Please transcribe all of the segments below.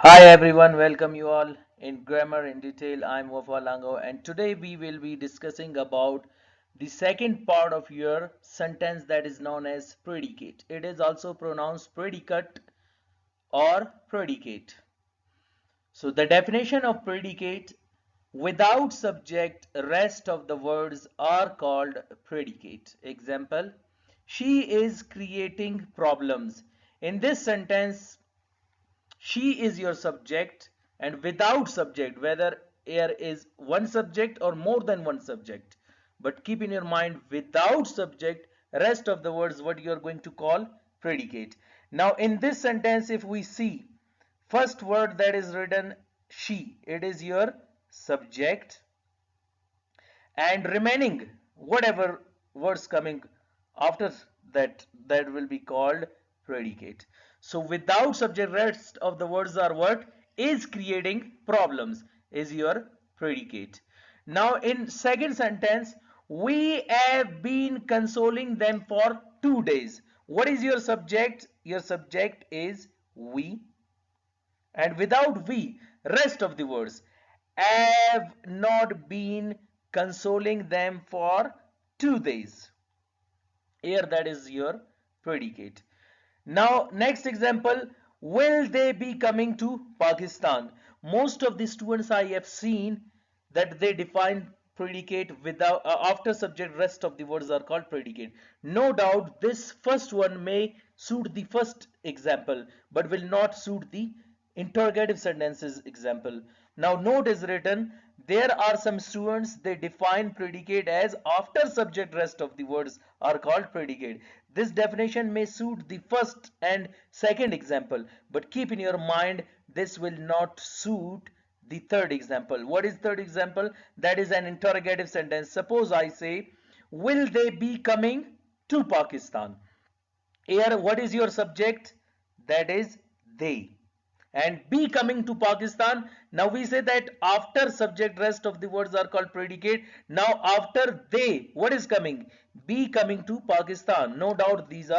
Hi everyone, welcome you all in Grammar in Detail. I'm Wafa Lango and today we will be discussing about the second part of your sentence that is known as predicate. It is also pronounced predicate or predicate. So the definition of predicate: without subject, rest of the words are called predicate. Example: she is creating problems. In this sentence, she is your subject, and without subject, whether there is one subject or more than one subject, but keep in your mind, without subject, rest of the words what you are going to call predicate. Now in this sentence, if we see first word that is written she, it is your subject, and remaining whatever words coming after that will be called predicate. So without subject, rest of the words are what is creating problems is your predicate. Now in second sentence, we have been consoling them for 2 days. What is your subject? Your subject is we, and without we, rest of the words have not been consoling them for 2 days. Here that is your predicate. Now next example: will they be coming to Pakistan? Most of the students I have seen that they define predicate without after subject, rest of the words are called predicate. No doubt this first one may suit the first example but will not suit the interrogative sentences example. Now note is written, there are some students they define predicate as after subject, rest of the words are called predicate. This definition may suit the first and second example, but keep in your mind this will not suit the third example. What is third example? That is an interrogative sentence. Suppose I say, will they be coming to Pakistan? Here what is your subject? That is they. And be coming to Pakistan. Now we say that after subject, rest of the words are called predicate. Now after they, what is coming? Be coming to Pakistan. No doubt these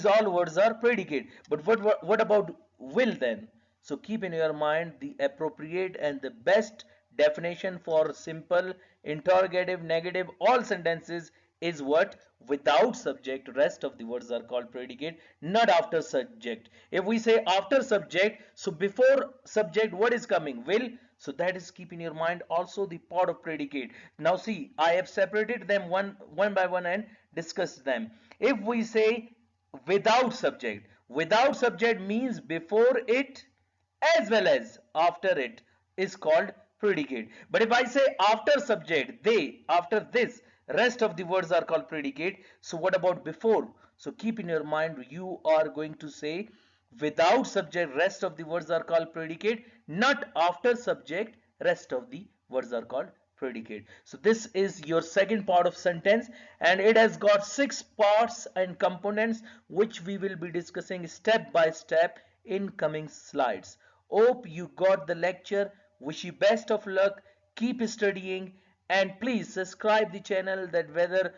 all words are predicate. But what about will then? So keep in your mind the appropriate and the best definition for simple, interrogative, negative, all sentences is what? Without subject, rest of the words are called predicate, not after subject. If we say after subject, so before subject what is coming? Will. So that is, keep in your mind, also the part of predicate. Now see, I have separated them one by one and discussed them. If we say without subject means before it as well as after it is called predicate. But if I say after subject, they, after this, rest of the words are called predicate. So what about before? So keep in your mind, you are going to say without subject, rest of the words are called predicate, not after subject, rest of the words are called predicate. So this is your second part of sentence, and it has got 6 parts and components which we will be discussing step by step in coming slides. Hope you got the lecture. Wish you best of luck. Keep studying, and please subscribe the channel that whether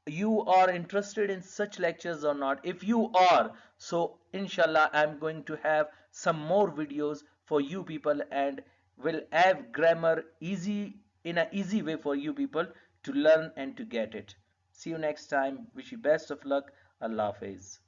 you are interested in such lectures or not. If you are, so inshallah I'm going to have some more videos for you people and will have grammar easy in an easy way for you people to learn and to get it. See you next time. Wish you best of luck. Allah Hafiz.